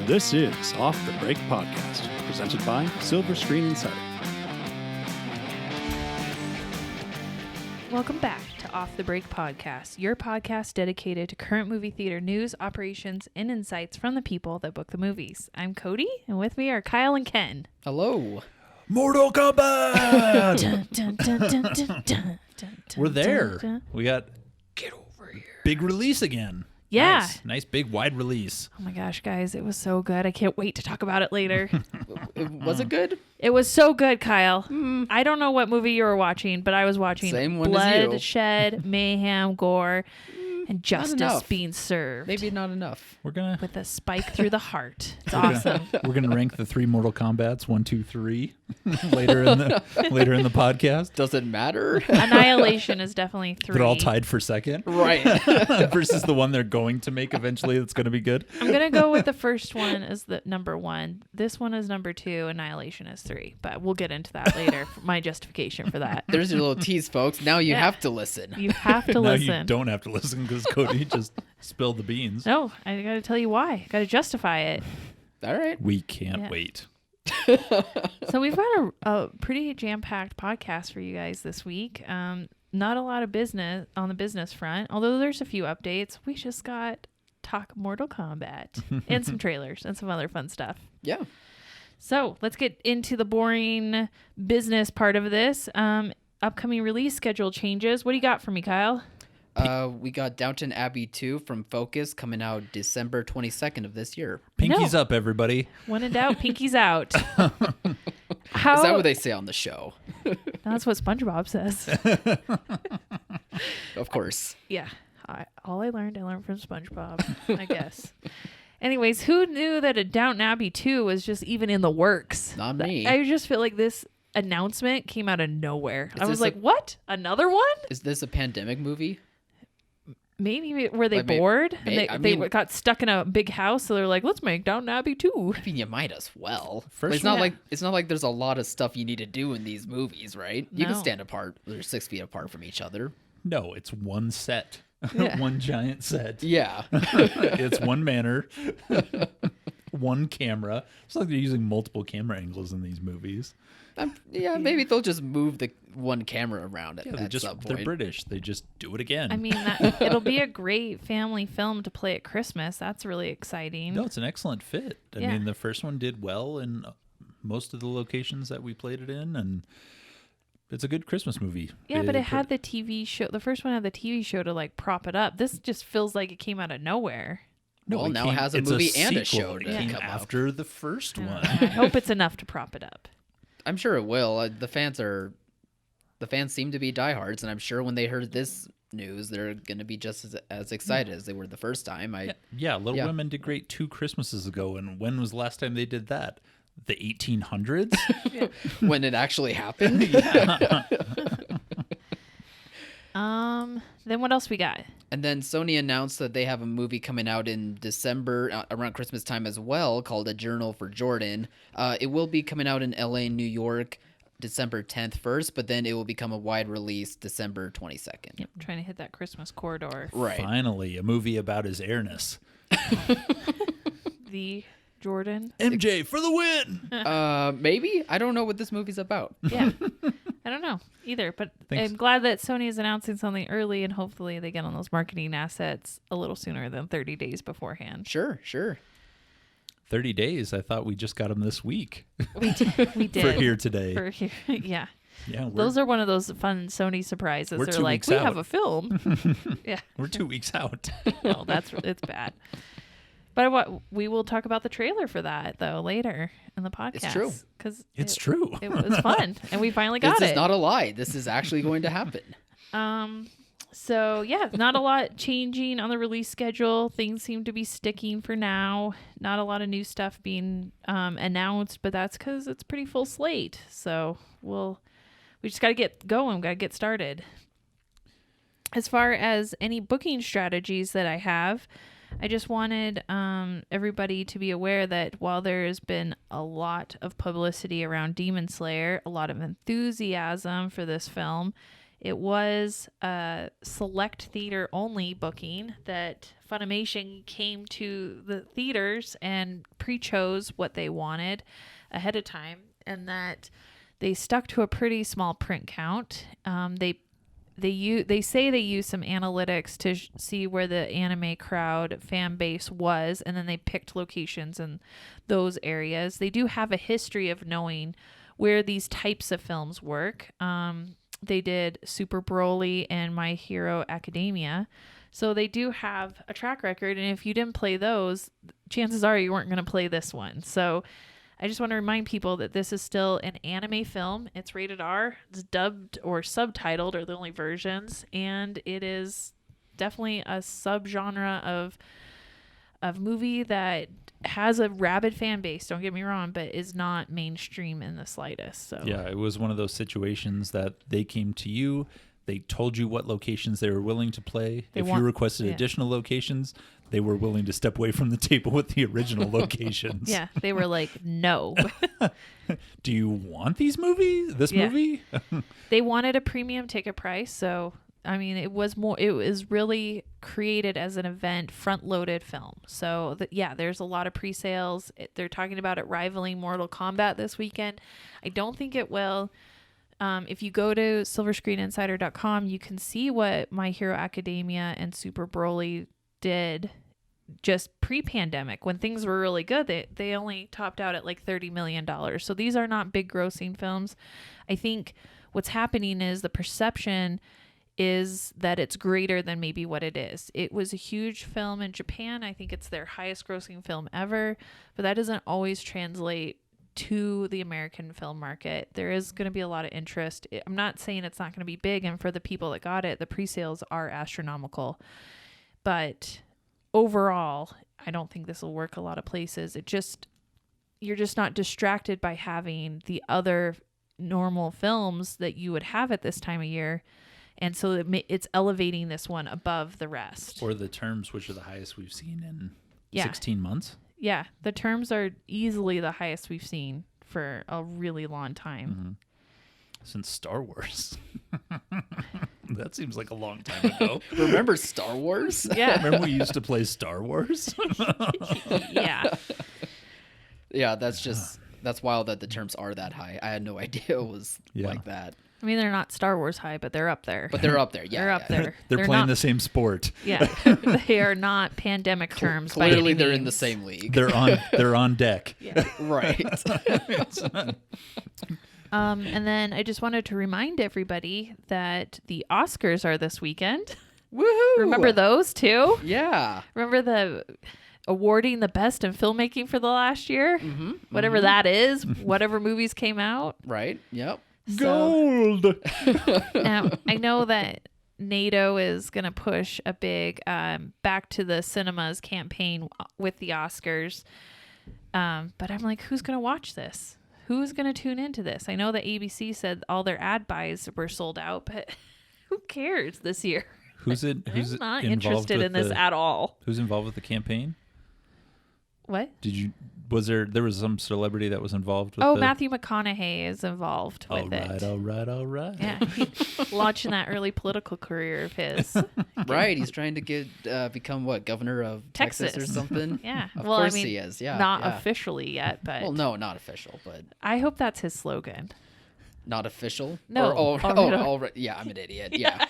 This is Off the Break Podcast, presented by Silver Screen Insider. Welcome back to Off the Break Podcast, your podcast dedicated to current movie theater news, operations, and insights from the people that book the movies. I'm Cody, and with me are Kyle and Ken. Hello. Mortal Kombat! Dun, dun, dun, dun, dun, dun, dun, dun, We're there. dun, dun. We got Get over here. big release again. Yeah. Nice big wide release. Oh my gosh, guys, it was so good. I can't wait to talk about it later. Was it good? It was so good, Kyle. I don't know what movie you were watching, but I was watching Same one as you. bloodshed, mayhem, gore, and justice enough. being served. Maybe not enough. We're gonna With a spike through the heart. It's awesome. we're gonna rank the 3 Mortal Kombats 1, 2, 3 later in the podcast. Does it matter? Annihilation is definitely 3. They're all tied for second Right. versus the one they're going to make eventually. That's gonna be good. I'm going to go with the first one as the number 1. This one is number 2. Annihilation is 3. But we'll get into that later. My justification for that. There's your little tease, folks. Now you Yeah. have to listen. You have to Now listen. you don't have to listen because Cody just spilled the beans. No, I got to tell you why. Got to justify it. All right. We can't Yeah. wait. So we've got a pretty jam-packed podcast for you guys this week. Not a lot of business on the business front, although there's a few updates. We just got talk Mortal Kombat and some trailers and some other fun stuff. Yeah. So let's get into the boring business part of this. Upcoming release schedule changes. What do you got for me, Kyle? We got Downton Abbey 2 from Focus coming out December 22nd of this year. Pinkies up, everybody. When in doubt, pinkies out. How? Is that what they say on the show? That's what SpongeBob says. Of course. Yeah. All I learned from SpongeBob, I guess. Anyways, who knew that a Downton Abbey 2 was just even in the works? Not me. I just feel like this announcement came out of nowhere. I was this like, what? Another one? Is this a pandemic movie? Maybe were they Like, bored? may- And I they mean- got stuck in a big house, so they're like, let's make Downton Abbey 2. I mean, you might as well. First It's not one- like there's a lot of stuff you need to do in these movies, right? You can No. stand apart. They're 6 feet apart from each other. No, it's one set. Yeah. One giant set. Yeah. It's one manor, one camera. It's like they're using multiple camera angles in these movies. Yeah, maybe they'll just move the one camera around Yeah, at some they're point. British. They just do it again. I mean, it'll be a great family film to play at Christmas. That's really exciting. No, it's an excellent fit. I Yeah. mean, the first one did well in most of the locations that we played it in, and it's a good Christmas movie. Yeah, but it had the TV show. The first one had the TV show to like prop it up. This just feels like it came out of nowhere. Well, it now it has a it's movie and a sequel. show It to came come out. after the first I one. hope it's enough to prop it up. I'm sure it will. The fans seem to be diehards, and I'm sure when they heard this news, they're going to be just as excited as they were the first time. Yeah, Little Yeah. Women did great 2 Christmases ago, and when was the last time they did that? The 1800s? When it actually happened. Then what else we got? And then Sony announced that they have a movie coming out in December, around Christmas time as well, called A Journal for Jordan. It will be coming out in LA and New York December 10th first, but then it will become a wide release December 22nd. Yep, trying to hit that Christmas corridor. Right. Finally, a movie about his airness. The Jordan. MJ for the win! Maybe? I don't know what this movie's about. Yeah. I don't know either, but Thanks. I'm glad that Sony is announcing something early, and hopefully they get on those marketing assets a little sooner than 30 days beforehand. Sure. 30 days. I thought we just got them this week We did. We did. for here today. Yeah. Yeah, Those are one of those fun Sony surprises. We're They're 2 like, weeks we out." have a film. Yeah. we're 2 weeks out. No, it's bad. But we will talk about the trailer for that though later in the podcast. It's true. Because It's true. It was fun, and we finally got This it. is not a lie. This is actually going to happen. So yeah, not a lot changing on the release schedule. Things seem to be sticking for now. Not a lot of new stuff being announced, but that's because it's pretty full slate. So we just got to get going. Got to get started. As far as any booking strategies that I have, I just wanted everybody to be aware that while there has been a lot of publicity around Demon Slayer, a lot of enthusiasm for this film, It was a select theater only booking that Funimation came to the theaters and pre-chose what they wanted ahead of time, and that they stuck to a pretty small print count. They say they use some analytics to see where the anime crowd fan base was, and then they picked locations in those areas. They do have a history of knowing where these types of films work. They did Super Broly and My Hero Academia. So they do have a track record, and if you didn't play those, chances are you weren't going to play this one. So I just want to remind people that this is still an anime film. It's rated R. It's dubbed or subtitled are the only versions, and it is definitely a subgenre of movie that has a rabid fan base, don't get me wrong, but is not mainstream in the slightest. So Yeah, it was one of those situations that they came to you, they told you what locations they were willing to play. If you requested additional locations, they were willing to step away from the table with the original locations. Yeah, they were like, no. Do you want these movies? This movie? They wanted a premium ticket price, so I mean, it was really created as an event, front-loaded film. So, there's a lot of pre-sales. They're talking about it rivaling Mortal Kombat this weekend. I don't think it will. If you go to silverscreeninsider.com, you can see what My Hero Academia and Super Broly did just pre-pandemic when things were really good. They only topped out at like $30 million. So these are not big grossing films. I think what's happening is the perception is that it's greater than maybe what it is. It was a huge film in Japan. I think it's their highest grossing film ever, but that doesn't always translate to the American film market. There is going to be a lot of interest. I'm not saying it's not going to be big, and for the people that got it, the pre-sales are astronomical. But overall, I don't think this will work a lot of places. You're just not distracted by having the other normal films that you would have at this time of year. And so it's elevating this one above the rest. Or the terms, which are the highest we've seen in 16 months. Yeah, the terms are easily the highest we've seen for a really long time. Mm-hmm. Since Star Wars. That seems like a long time ago. Remember Star Wars? Yeah. Remember we used to play Star Wars? Yeah. Yeah, that's wild that the terms are that high. I had no idea it was like that. I mean, they're not Star Wars high, but they're up there. But they're up there. Yeah, they're up there. They're playing the same sport. Yeah, they are not pandemic terms. Clearly, by they're any in the means. same league. They're on deck. Yeah. Right. And then I just wanted to remind everybody that the Oscars are this weekend. Woohoo! Remember those too? Yeah. Remember the awarding the best in filmmaking for the last year? Mm-hmm. Whatever that is, whatever movies came out. Right. Yep. Gold! Now, I know that NATO is going to push a big back to the cinemas campaign with the Oscars. But I'm like, who's going to watch this? Who's going to tune into this? I know that ABC said all their ad buys were sold out, but who cares this year? Who's I'm not involved interested with in this at all. Who's involved with the campaign? What? There was some celebrity that was involved with Matthew McConaughey is involved with it. All right. Yeah, launching that early political career of his. Right. He's trying to become governor of Texas or something? Yeah. Of well, course I mean, he is. Yeah. not yeah. officially yet, but Well, no, not official, but I hope that's his slogan. not official. No. Already. Yeah, I'm an idiot. Yeah.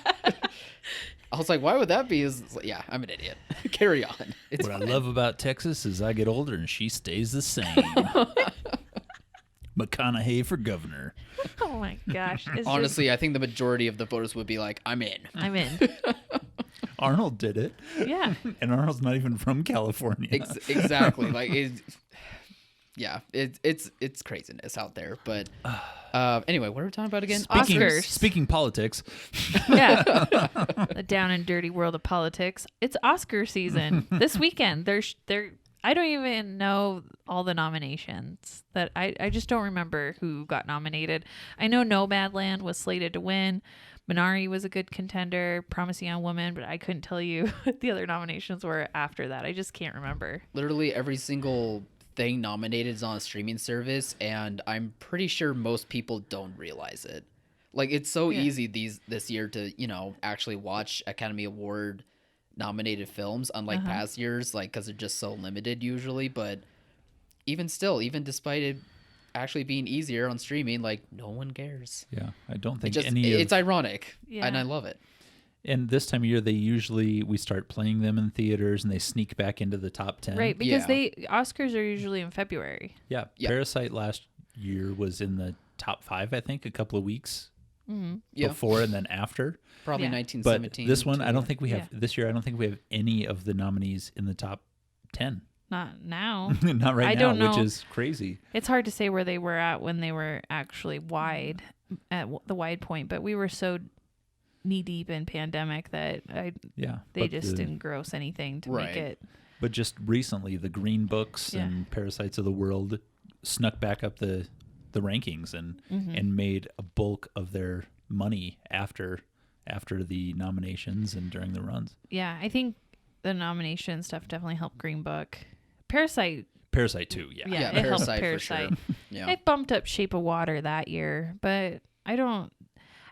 I was like, why would that be? Yeah, I'm an idiot. Carry on. It's What fine. I love about Texas is I get older and she stays the same. McConaughey for governor. Oh my gosh. It's Honestly, I think the majority of the voters would be like, I'm in. I'm in. Arnold did it. Yeah. And Arnold's not even from California. Exactly. It's craziness out there. But anyway, what are we talking about again? Oscars. Speaking politics. Yeah. The down and dirty world of politics. It's Oscar season. This weekend. I don't even know all the nominations. That I just don't remember who got nominated. I know Nomadland was slated to win. Minari was a good contender, Promising Young Woman, but I couldn't tell you what the other nominations were after that. I just can't remember. Literally every single thing nominated is on a streaming service, and I'm pretty sure most people don't realize it. Like, it's so easy this year to, actually watch Academy Award nominated films, unlike past years, like, because they're just so limited usually. But even despite it actually being easier on streaming, like, no one cares. Yeah, I don't think it's ironic, and I love it. And this time of year, we start playing them in theaters, and they sneak back into the top 10. Right, because Oscars are usually in February. Yeah, Parasite last year was in the top 5, I think, a couple of weeks before and then after. Probably 1917. But this one, I don't think we have this year. I don't think we have any of the nominees in the top 10. Not now. Not right I now, don't know. which is crazy. It's hard to say where they were at when they were actually wide at the wide point, but we were so knee deep in pandemic that they just didn't gross anything to make it. But just recently, the Green Books and Parasites of the World snuck back up the rankings and made a bulk of their money after the nominations and during the runs. Yeah, I think the nomination stuff definitely helped Green Book. Parasite too, yeah. Yeah, it helped Parasite Parasite. for sure. Yeah. It bumped up Shape of Water that year, but I don't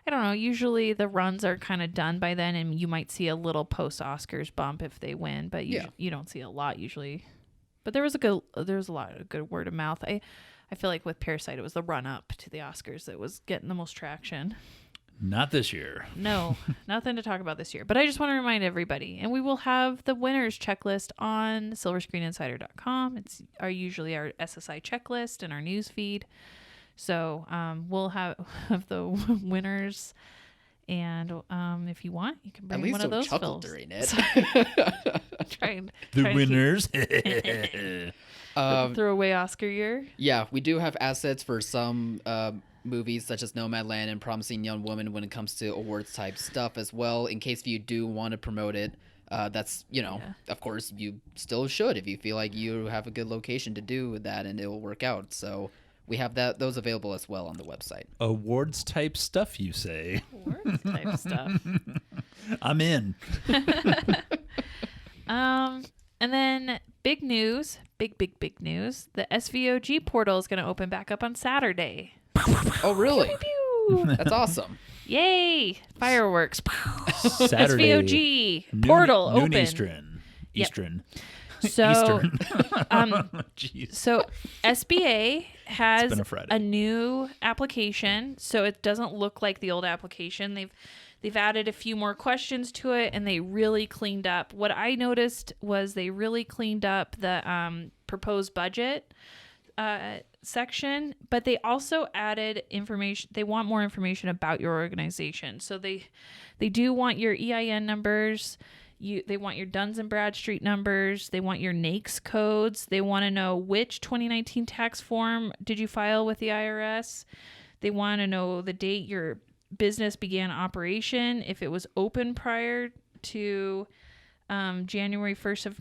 know. Usually the runs are kind of done by then, and you might see a little post-Oscars bump if they win, but you don't see a lot usually. But there was a lot of good word of mouth. I feel like with Parasite, it was the run-up to the Oscars that was getting the most traction. Not this year. No, nothing to talk about this year. But I just want to remind everybody, and we will have the winners checklist on silverscreeninsider.com. It's usually our SSI checklist and our news feed. So we'll have the winners, and if you want, you can bring one of those films. During it. The winners. Throwaway Oscar year. Yeah, we do have assets for some movies such as Nomadland and Promising Young Woman when it comes to awards type stuff as well. In case you do want to promote it, that's of course you still should if you feel like you have a good location to do that and it will work out. So we have those available as well on the website. Awards type stuff, you say? Awards type stuff. I'm in. And then big news. Big news. The SVOG Portal is going to open back up on Saturday. Oh, really? Pew, pew. That's awesome. Yay! Fireworks. Saturday. SVOG Portal noon open. Eastern. So, Eastern. Jeez. So SBA has been a Friday. new application, so it doesn't look like the old application. They've added a few more questions to it, and they really cleaned up. What I noticed was they really cleaned up the proposed budget section, but they also added information. They want more information about your organization. So they do want your EIN numbers. They want your Duns and Bradstreet numbers. They want your NAICS codes. They want to know which 2019 tax form did you file with the IRS. They want to know the date your business began operation, if it was open prior to January 1st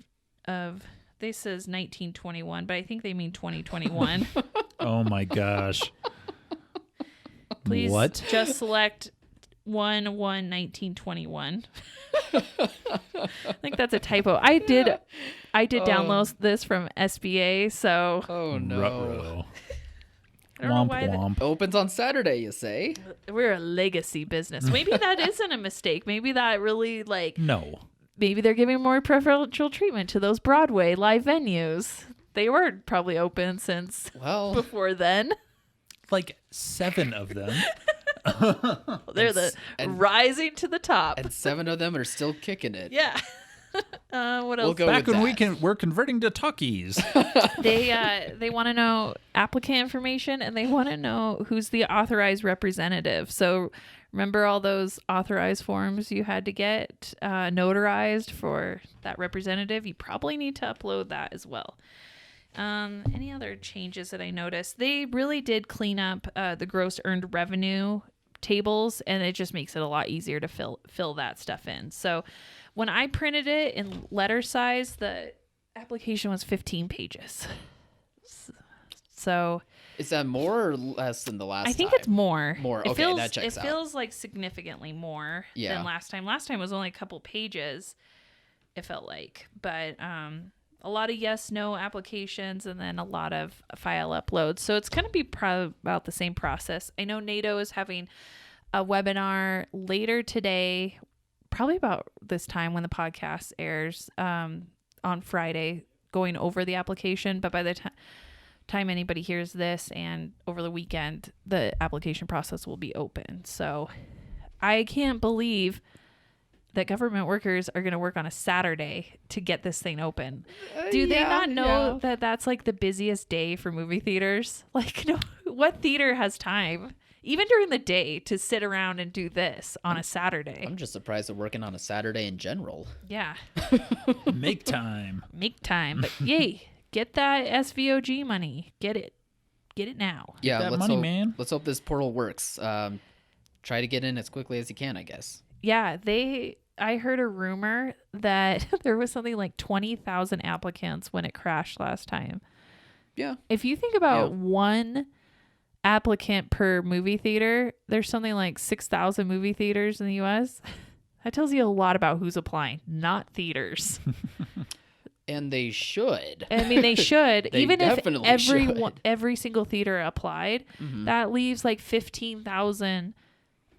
of this says 1921, but I think they mean 2021. Oh my gosh. Please what? Just select 1/1/1921. I think that's a typo. I did download this from SBA, so Oh no. Ruh-roh. I don't know why Womp. Opens on Saturday, you say? we're a legacy business. Maybe that isn't a mistake. Maybe that really No. maybe they're giving more preferential treatment to those Broadway live venues. They were probably open since before then. Like 7 of them. They're rising to the top. And 7 of them are still kicking it. Yeah. What else? We'll go Back with when that. we're converting to talkies. They want to know applicant information, and they want to know who's the authorized representative. So remember all those authorized forms you had to get notarized for that representative? You probably need to upload that as well. Any other changes that I noticed? They really did clean up the gross earned revenue tables, and it just makes it a lot easier to fill that stuff in. So when I printed it in letter size, the application was 15 pages. So is that more or less than the last time? I think it's more. More. It Okay, that checks out. It feels like significantly more than last time. Last time was only a couple pages, it felt like. But a lot of yes/no applications and then a lot of file uploads. So it's going to be about the same process. I know NATO is having a webinar later today, probably about this time when the podcast airs, on Friday, going over the application. But by the time anybody hears this and over the weekend, the application process will be open. So I can't believe that government workers are going to work on a Saturday to get this thing open. Do they not know that that's like the busiest day for movie theaters? Like, no, what theater has time, even during the day, to sit around and do this on a Saturday? I'm just surprised they're working on a Saturday in general. Yeah. Make time. Make time. But yay, get that SVOG money. Get it now. Yeah, That money, man. Let's hope this portal works. Try to get in as quickly as you can, I guess. Yeah, I heard a rumor that there was something like 20,000 applicants when it crashed last time. Yeah. If you think about one applicant per movie theater, there's something like 6,000 movie theaters in the U.S. That tells you a lot about who's applying, not theaters. And they should. I mean, they should. They Even if definitely should. every single theater applied, that leaves like 15,000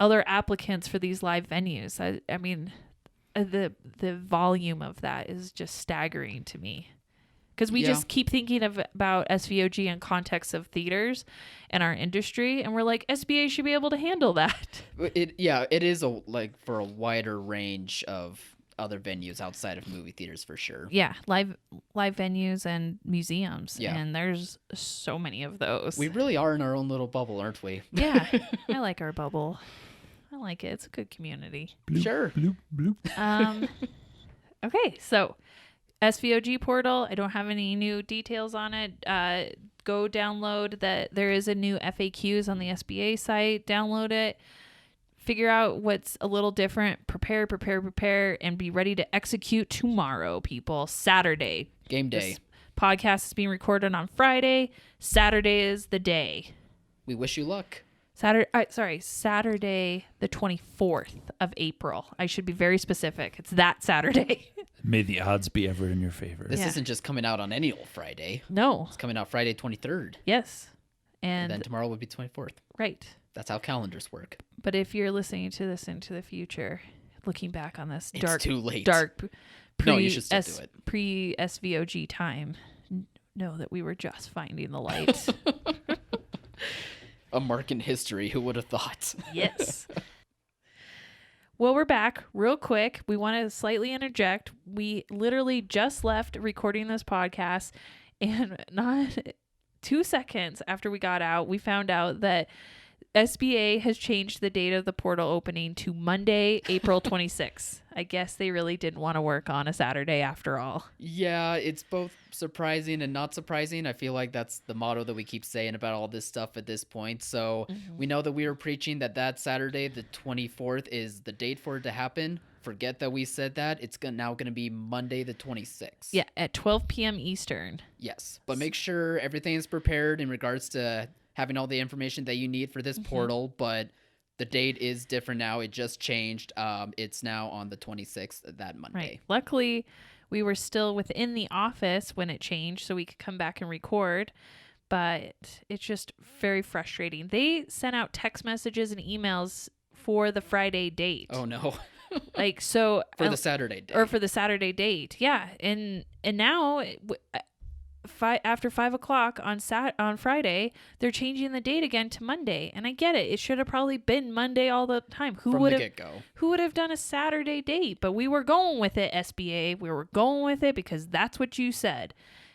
other applicants for these live venues. I mean, the volume of that is just staggering to me, because we just keep thinking about SVOG in context of theaters and our industry, and we're like, SBA should be able to handle that. It is for a wider range of other venues outside of movie theaters for sure. Yeah, live venues and museums. Yeah. And there's so many of those. We really are in our own little bubble, aren't we? Yeah, I like our bubble. I like it. It's a good community. Bloop, Sure. Bloop, bloop. Okay, so SVOG Portal. I don't have any new details on it. Go download that. There is a new FAQs on the SBA site. Download it. Figure out what's a little different. Prepare, and be ready to execute tomorrow, people. Saturday. Game day. This podcast is being recorded on Friday. Saturday is the day. We wish you luck. Saturday, the 24th of April. I should be very specific. It's that Saturday. May the odds be ever in your favor. This Yeah. isn't just coming out on any old Friday. No. It's coming out Friday 23rd. Yes. And then And tomorrow would be 24th. right. That's how calendars work. But if you're listening to this into the future, looking back on this It's too late. dark No, you should still do it. pre SVOG time, know that we were just finding the light. A mark in history. Who would have thought? Yes. Well, we're back real quick. We want to slightly interject. We literally just left recording this podcast, and not 2 seconds after we got out, we found out that SBA has changed the date of the portal opening to Monday, April 26th. I guess they really didn't want to work on a Saturday after all. Yeah, it's both surprising and not surprising. I feel like that's the motto that we keep saying about all this stuff at this point. So we know that we were preaching that Saturday, the 24th, is the date for it to happen. Forget that we said that. It's now going to be Monday, the 26th. Yeah, at 12 p.m. Eastern. Yes, but make sure everything is prepared in regards to having all the information that you need for this portal, but the date is different now. It just changed. It's now on the 26th, that Monday. Right. Luckily, we were still within the office when it changed, so we could come back and record. But it's just very frustrating. They sent out text messages and emails for the Friday date. Oh, no. Like, so For the Saturday date. or for the Saturday date. Yeah. And now after 5 o'clock on Friday, they're changing the date again to Monday. And I get it. It should have probably been Monday all the time. Who From would the have get-go. Who would have done a Saturday date? But we were going with it, SBA. We were going with it because that's what you said.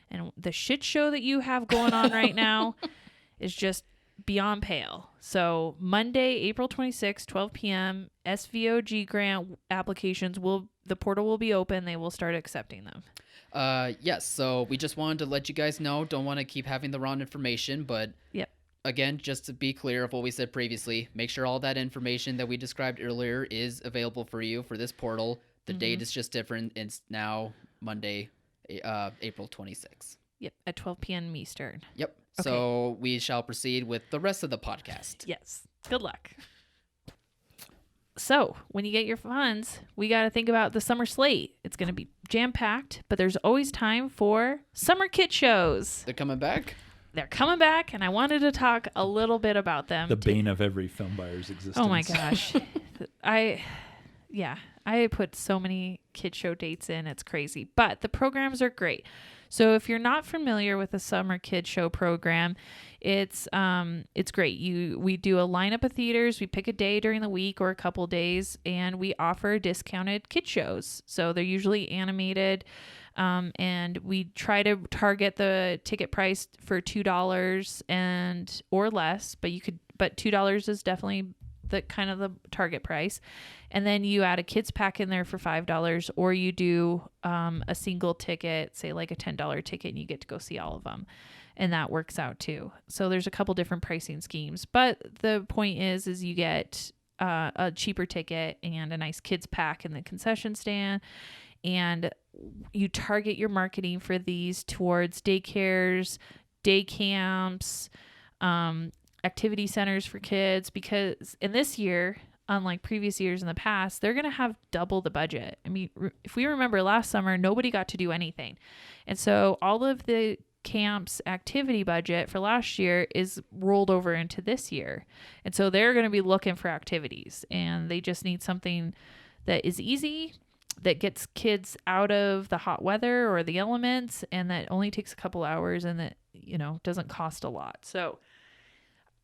And the shit show that you have going on right now is just beyond pale. So Monday, April 26th, 12 p.m., SVOG grant applications the portal will be open. They will start accepting them. Yes, so we just wanted to let you guys know. Don't want to keep having the wrong information, but Yep. again, just to be clear of what we said previously, make sure all that information that we described earlier is available for you for this portal. The date is just different. It's now Monday, April 26th. Yep, at 12 p.m. Eastern. Yep. So we shall proceed with the rest of the podcast. Yes. Good luck. So when you get your funds, we got to think about the summer slate. It's going to be jam-packed, but there's always time for summer kit shows. They're coming back? they're coming back, and I wanted to talk a little bit about them. The bane of every film buyer's existence. Oh my gosh. I put so many kid show dates in. It's crazy. But the programs are great. So if you're not familiar with the summer kid show program, it's great. We do a lineup of theaters. We pick a day during the week or a couple days, and we offer discounted kid shows. So they're usually animated. And we try to target the ticket price for $2 or less, but $2 is definitely the kind of the target price. And then you add a kids pack in there for $5, or you do a single ticket, say like a $10 ticket, and you get to go see all of them. And that works out too. So there's a couple different pricing schemes, but the point is you get a cheaper ticket and a nice kids pack in the concession stand. And you target your marketing for these towards daycares, day camps, activity centers for kids, because in this year, unlike previous years in the past, they're going to have double the budget. I mean, if we remember last summer, nobody got to do anything. And so all of the camp's activity budget for last year is rolled over into this year. And so they're going to be looking for activities, and they just need something that is easy, that gets kids out of the hot weather or the elements, and that only takes a couple hours, and that, doesn't cost a lot. So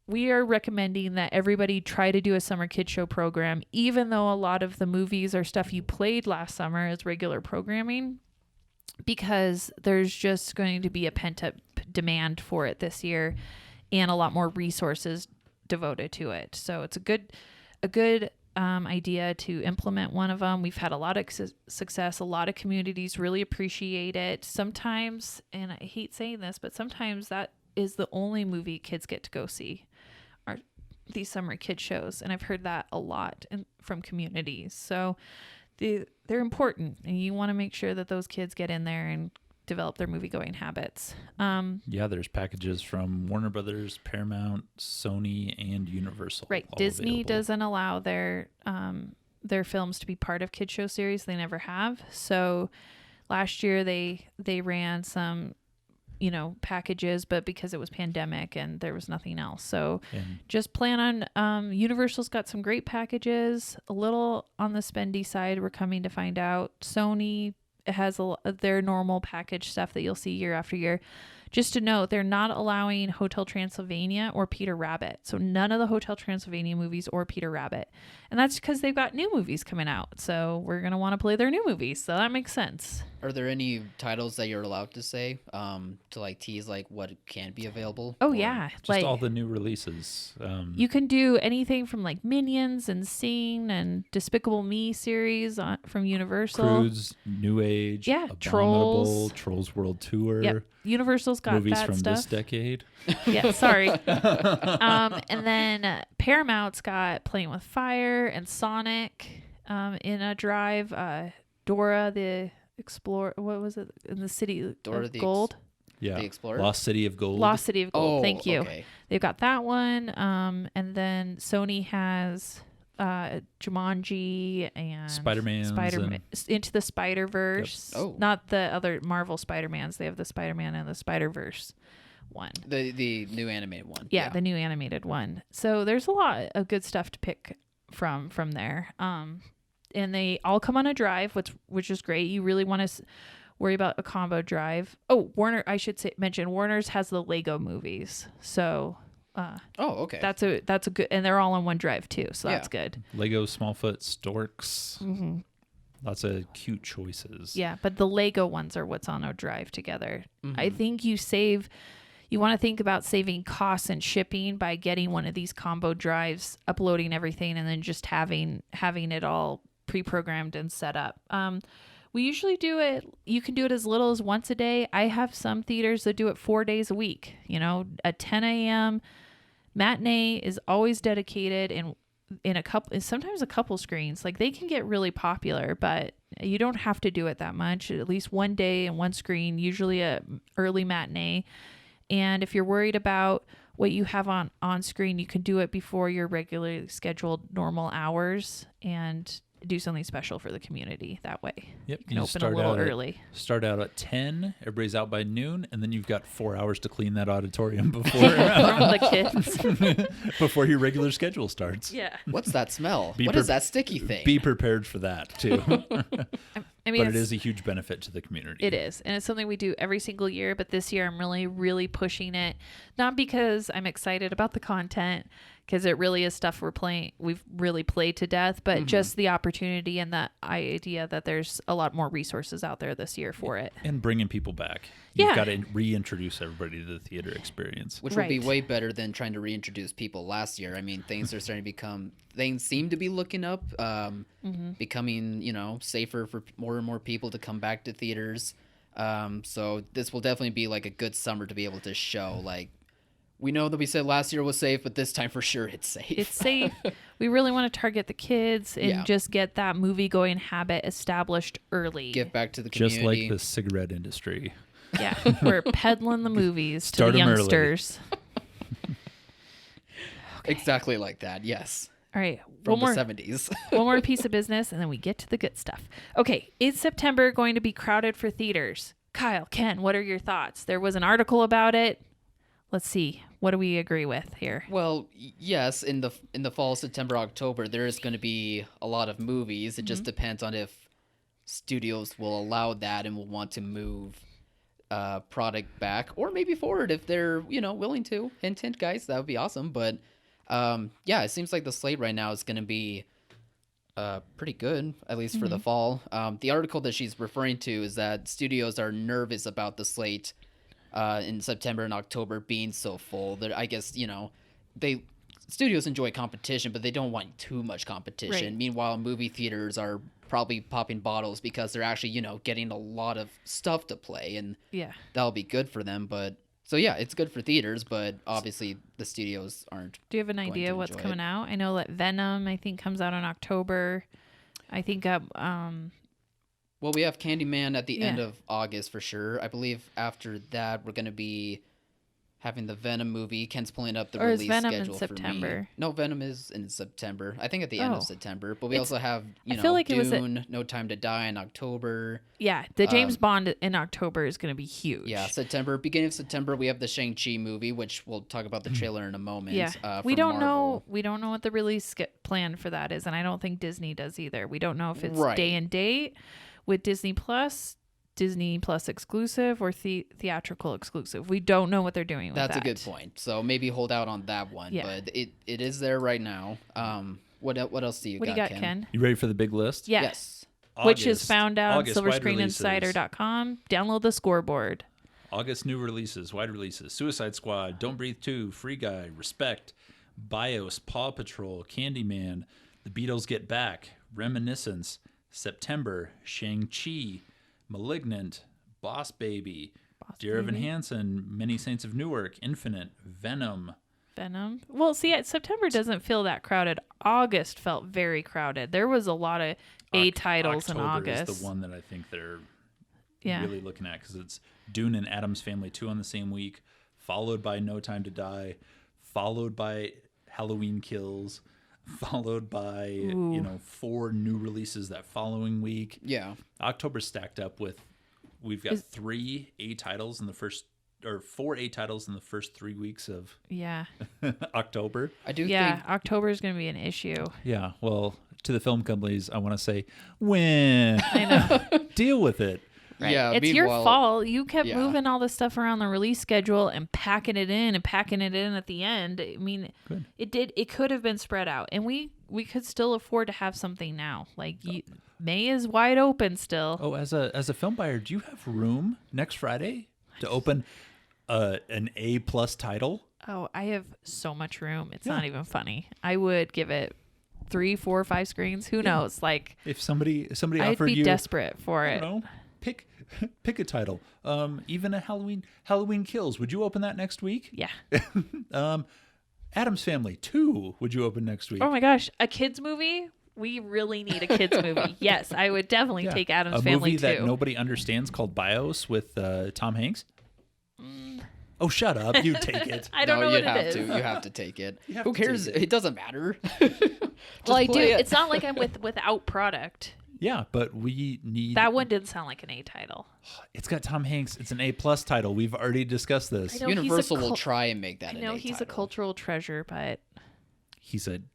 we are recommending that everybody try to do a summer kid show program, even though a lot of the movies or stuff you played last summer as regular programming, because there's just going to be a pent-up demand for it this year and a lot more resources devoted to it. So it's a good idea to implement one of them. We've had a lot of success. A lot of communities really appreciate it. Sometimes, and I hate saying this, but sometimes that is the only movie kids get to go see, are these summer kid shows. And I've heard that a lot from communities. So they're important, and you want to make sure that those kids get in there and develop their movie going habits. There's packages from Warner Brothers, Paramount, Sony, and Universal. Right. Disney doesn't allow their films to be part of kid show series. They never have. So last year they ran some packages, but because it was pandemic and there was nothing else. So just plan on, Universal's got some great packages, a little on the spendy side. We're coming to find out. Sony has their normal package stuff that you'll see year after year. Just to note, they're not allowing Hotel Transylvania or Peter Rabbit. So none of the Hotel Transylvania movies or Peter Rabbit. And that's because they've got new movies coming out. So we're going to want to play their new movies. So that makes sense. Are there any titles that you're allowed to say to tease what can be available? Oh, yeah. Just all the new releases. You can do anything from Minions and Sing and Despicable Me series from Universal. Croods, New Age, Abominable, Trolls World Tour. Yep. Universal's got movies that from stuff. this decade. Yeah, sorry. And then Paramount's got Playing with Fire and Sonic in a drive. Dora the Explorer. What was it? In the City Dora of Gold. The Explorer. Lost City of Gold. Lost City of Gold. Oh, Thank you. Okay. They've got that one. And then Sony has Jumanji and Spider-Man. Into the Spider-Verse. Yep. Oh. Not the other Marvel Spider-Mans. They have the Spider-Man and the Spider-Verse one. The new animated one. Yeah, the new animated one. So there's a lot of good stuff to pick from there. And they all come on a drive, which is great. You really want to worry about a combo drive. Oh, Warner, I should mention Warner's has the Lego movies. So okay. That's a good, and they're all on one drive too. So that's good. Lego, Smallfoot, Storks. Mm-hmm. Lots of cute choices. Yeah, but the Lego ones are what's on a drive together. Mm-hmm. I think you want to think about saving costs and shipping by getting one of these combo drives, uploading everything, and then just having it all pre-programmed and set up. We usually do it, you can do it as little as once a day. I have some theaters that do it 4 days a week. A 10 a.m. matinee is always dedicated sometimes a couple screens. They can get really popular, but you don't have to do it that much. At least one day and one screen, usually a early matinee. And if you're worried about what you have on screen, you can do it before your regularly scheduled normal hours. And do something special for the community that way. Yep. You can open a little early. Start out at 10, everybody's out by noon, and then you've got 4 hours to clean that auditorium before From the kids. before your regular schedule starts. Yeah. What's that smell? What is that sticky thing? Be prepared for that, too. I mean, but it is a huge benefit to the community. It is. And it's something we do every single year. But this year, I'm really, really pushing it. Not because I'm excited about the content, because it really is stuff we've really played to death, but just the opportunity and the idea that there's a lot more resources out there this year for it. And bringing people back. Yeah. You've got to reintroduce everybody to the theater experience. Which would be way better than trying to reintroduce people last year. I mean, things are starting to things seem to be looking up, becoming, safer for more and more people to come back to theaters. So this will definitely be like a good summer to be able to show, like, we know that we said last year was safe, but this time for sure it's safe. It's safe. We really want to target the kids and just get that movie-going habit established early. Give back to the community. Just like the cigarette industry. Yeah, we're peddling the movies to the youngsters. Exactly like that, yes. All right. From the 70s. One more piece of business, and then we get to the good stuff. Okay, is September going to be crowded for theaters? Kyle, Ken, what are your thoughts? There was an article about it. Let's see. What do we agree with here? Well, yes, in the fall, September, October, there is going to be a lot of movies. It just depends on if studios will allow that and will want to move product back or maybe forward if they're, willing to. Hint, hint, guys, that would be awesome. But it seems like the slate right now is going to be pretty good, at least for the fall. The article that she's referring to is that studios are nervous about the slate in September and October being so full. That I guess, studios enjoy competition, but they don't want too much competition. Right. Meanwhile, movie theaters are probably popping bottles because they're actually, getting a lot of stuff to play, and that'll be good for them. But so it's good for theaters, but obviously the studios aren't. Do you have an idea what's coming out? I know that Venom, I think, comes out in October. I think well, we have Candyman at the end of August for sure. I believe after that we're going to be having the Venom movie. Ken's pulling up the release schedule for me. Or is Venom in September? No, Venom is in September. I think at the end of September. But we also have, Dune, No Time to Die in October. Yeah, the James Bond in October is going to be huge. Yeah, beginning of September, we have the Shang-Chi movie, which we'll talk about the trailer in a moment. Yeah, we don't know what the release plan for that is, and I don't think Disney does either. We don't know if it's day and date with Disney Plus exclusive, or theatrical exclusive. We don't know what they're doing with that. That's a good point. So maybe hold out on that one. Yeah. But it is there right now. What else do you got, What do you got, Ken? You ready for the big list? Yes. Which is found out on silverscreeninsider.com. Download the scoreboard. August new releases, wide releases. Suicide Squad, Don't Breathe 2, Free Guy, Respect, BIOS, Paw Patrol, Candyman, The Beatles Get Back, Reminiscence, September, Shang-Chi, Malignant, Boss Baby, Dear Evan Hansen, Many Saints of Newark, Infinite, Venom. Well, see, September doesn't feel that crowded. August felt very crowded. There was a lot of titles in August. October is the one that I think they're really looking at, because it's Dune and Addams Family 2 on the same week, followed by No Time to Die, followed by Halloween Kills, followed by 4 new releases that following week. Yeah, October's stacked up with we've got 3 A titles in the first, or 4 A titles in the first 3 weeks of October. I do think October is going to be an issue. Yeah, well, to the film companies, I want to say, win. I know. Deal with it. Right. Yeah, it's your fault. You kept moving all the stuff around the release schedule and packing it in at the end. I mean, it could have been spread out, and we could still afford to have something now. Like May is wide open still. Oh, as a film buyer, do you have room next Friday to open an A+ title? Oh, I have so much room. It's not even funny. I would give it 3, 4, 5 screens. Who knows? Like, if somebody I'd offered you, be desperate for it. I don't know, pick a title. Even a Halloween Kills. Would you open that next week? Yeah. Addams Family 2. Would you open next week? Oh my gosh, a kids movie? We really need a kids movie. Yes, I would definitely take Addams Family 2. A movie that nobody understands called BIOS with Tom Hanks. Oh, shut up. You take it. I don't know what it is. You have to take it. have Who to cares? take it. It doesn't matter. Well, I do. play it. It's not like I'm without product. Yeah, but we need... That one didn't sound like an A title. It's got Tom Hanks. It's an A+ title. We've already discussed this. I know Universal will try and make that I an know A he's title. a cultural treasure, but... He's an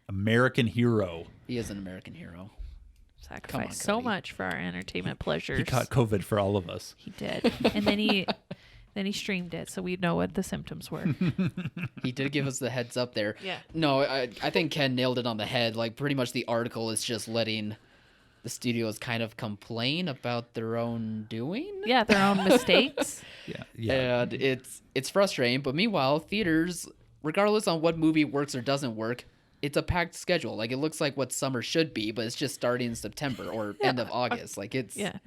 American hero. He is an American hero. Sacrificed so Cody. much for our entertainment pleasures. He caught COVID for all of us. He did. And then he streamed it, so we'd know what the symptoms were. He did give us the heads up there. Yeah. No, I think Ken nailed it on the head. Like, pretty much the article is just letting the studios kind of complain about their own doing. Yeah, their own mistakes. Yeah. And it's frustrating. But meanwhile, theaters, regardless on what movie works or doesn't work, it's a packed schedule. Like, it looks like what summer should be, but it's just starting in September or end of August. Like, it's... Yeah.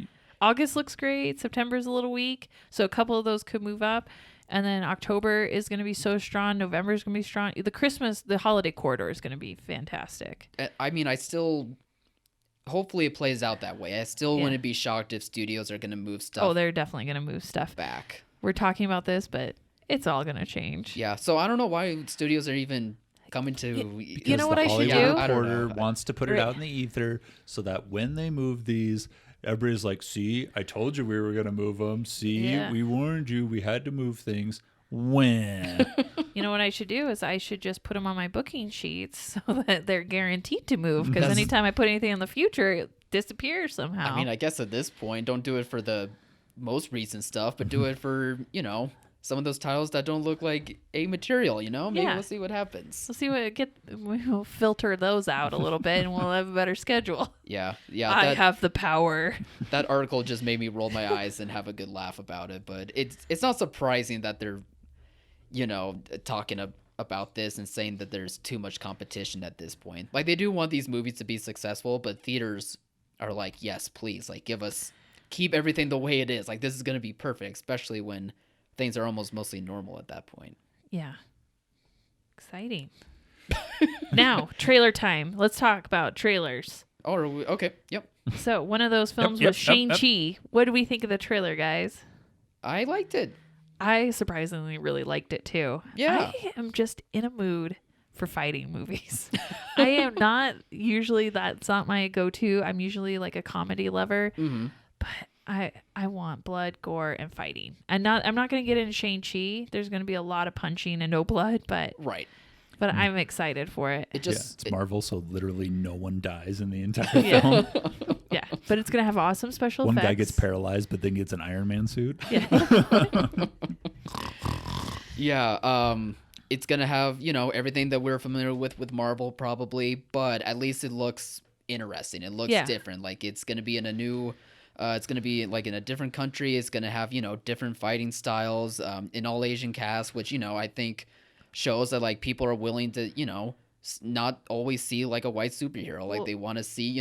August looks great. September's a little weak. So a couple of those could move up. And then October is going to be so strong. November is going to be strong. The holiday quarter is going to be fantastic. I mean, hopefully it plays out that way. I still wouldn't be shocked if studios are going to move stuff Oh, they're definitely going to move stuff. back. We're talking about this, but it's all going to change. Yeah, so I don't know why studios are even coming to... You know what I should do? Hollywood I don't Reporter know. wants to put it out in the ether so that when they move these, everybody's like, see, I told you we were going to move them. See, Yeah. we warned you. We had to move things. When? You know what I should do is I should just put them on my booking sheets so that they're guaranteed to move. Because anytime I put anything in the future, it disappears somehow. I mean, I guess at this point, don't do it for the most recent stuff, but do it for, some of those titles that don't look like A material, Maybe Yeah. we'll see what happens. We'll see we'll filter those out a little bit and we'll have a better schedule. Yeah. I have the power. That article just made me roll my eyes and have a good laugh about it. But it's not surprising that they're, talking about this and saying that there's too much competition at this point. Like, they do want these movies to be successful, but theaters are like, yes, please, like, keep everything the way it is. Like, this is going to be perfect, especially when things are almost mostly normal at that point. Yeah. Exciting. Now, trailer time. Let's talk about trailers. Oh, okay. Yep. So, one of those films Yep, was yep, Shang-Chi. What do we think of the trailer, guys? I liked it. I surprisingly really liked it too. Yeah. I am just in a mood for fighting movies. I am not usually, that's not my go-to. I'm usually like a comedy lover, but I want blood, gore, and fighting. I'm not going to get into Shang-Chi. There's going to be a lot of punching and no blood, but Right. I'm excited for it. It's Marvel, so literally no one dies in the entire film. Yeah, but it's going to have awesome special One effects. guy gets paralyzed, but then gets an Iron Man suit. Yeah, it's gonna have everything that we're familiar with Marvel probably, but at least it looks interesting. It looks different. Like, it's gonna be in a new, it's gonna be like in a different country. It's gonna have different fighting styles, in all Asian cast, which I think shows that like people are willing to not always see like a white superhero. Like, they want to see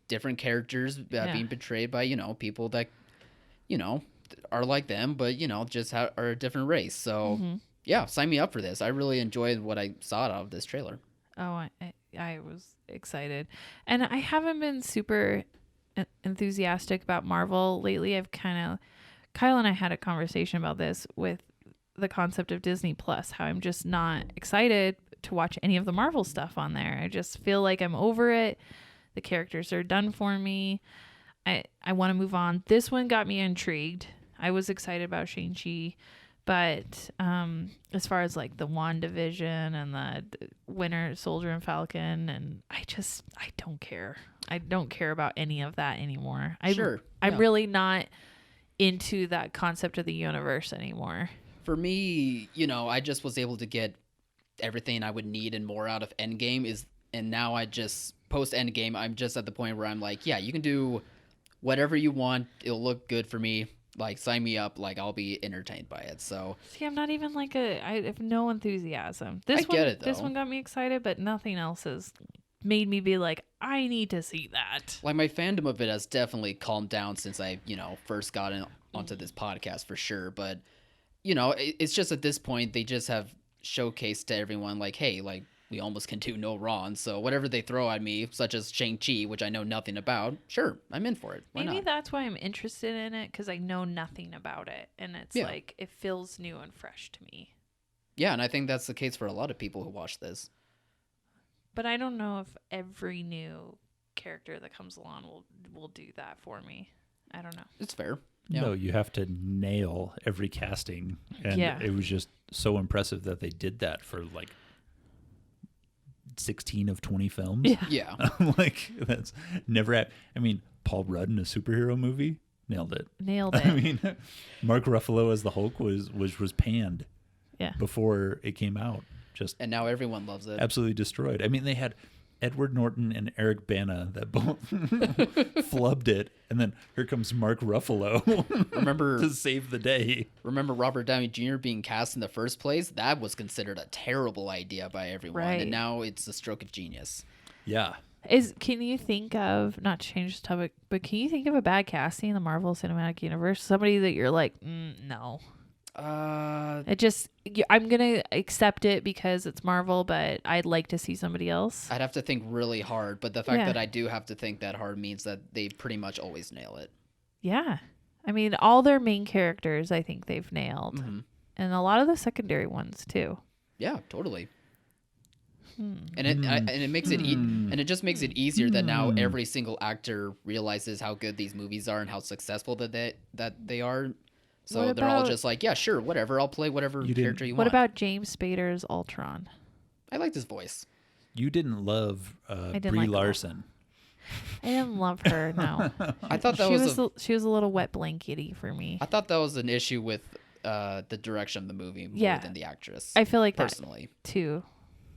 different characters being portrayed by people that are like them, but just are a different race. So yeah, sign me up for this. I really enjoyed what I saw out of this trailer. Oh, I was excited. And I haven't been super enthusiastic about Marvel lately. Kyle and I had a conversation about this with the concept of Disney Plus, how I'm just not excited to watch any of the Marvel stuff on there. I just feel like I'm over it. The characters are done for me. I want to move on. This one got me intrigued. I was excited about Shang-Chi, but as far as like the WandaVision and the Winter Soldier and Falcon, and I don't care. I don't care about any of that anymore. I'm really not into that concept of the universe anymore. For me, I just was able to get everything I would need and more out of Endgame and now I just post Endgame, I'm just at the point where I'm like, yeah, you can do whatever you want. It'll look good for me. Like, sign me up. Like, I'll be entertained by it. So see, I'm not even like I have no enthusiasm. I get it, though. This one got me excited, but nothing else has made me be like, I need to see that. Like, my fandom of it has definitely calmed down since I, first got onto this podcast for sure. But, it's just at this point, they just have showcased to everyone, like, hey, like, we almost can do no wrong. So whatever they throw at me, such as Shang-Chi, which I know nothing about, sure, I'm in for it. Why Maybe not? that's why I'm interested in it, because I know nothing about it. And it's like, it feels new and fresh to me. Yeah, and I think that's the case for a lot of people who watch this. But I don't know if every new character that comes along will do that for me. I don't know. It's fair. Yeah. No, you have to nail every casting. And it was just so impressive that they did that for like 16 of 20 films. Yeah. Like, that's never I mean, Paul Rudd in a superhero movie, nailed it. I mean, Mark Ruffalo as the Hulk was panned before it came out. And now everyone loves it. Absolutely destroyed. I mean, they had Edward Norton and Eric Bana that both flubbed it, and then here comes Mark Ruffalo to save the day. Remember Robert Downey Jr. being cast in the first place? That was considered a terrible idea by everyone, and now it's a stroke of genius. Yeah. Can you think of, not to change the topic, but can you think of a bad casting in the Marvel Cinematic Universe? Somebody that you're like, no. I'm gonna accept it because it's Marvel, but I'd like to see somebody else. I'd have to think really hard, but the fact that I do have to think that hard means that they pretty much always nail it. Yeah, I mean, all their main characters, I think they've nailed, and a lot of the secondary ones too. Yeah, totally. And it makes it and it just makes it easier that now every single actor realizes how good these movies are and how successful that they are. So they're all just like, yeah, sure, whatever. I'll play whatever character you want. What about James Spader's Ultron? I liked his voice. You didn't love Brie Larson. I didn't love her, no. I thought that she was a little wet blankety for me. I thought that was an issue with the direction of the movie more than the actress. I feel like personally that too.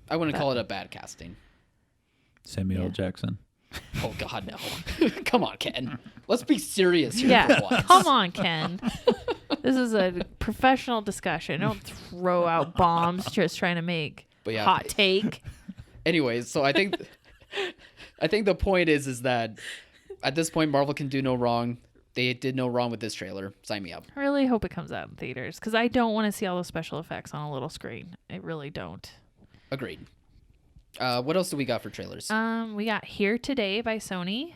I wouldn't call it a bad casting. Samuel L. Jackson. Oh God, no! Come on, Ken. Let's be serious here. Yeah, come on, Ken. This is a professional discussion. Don't throw out bombs just trying to make hot take. Anyways, so I think the point is that at this point Marvel can do no wrong. They did no wrong with this trailer. Sign me up. I really hope it comes out in theaters because I don't want to see all those special effects on a little screen. I really don't. Agreed. What else do we got for trailers? We got Here Today by Sony.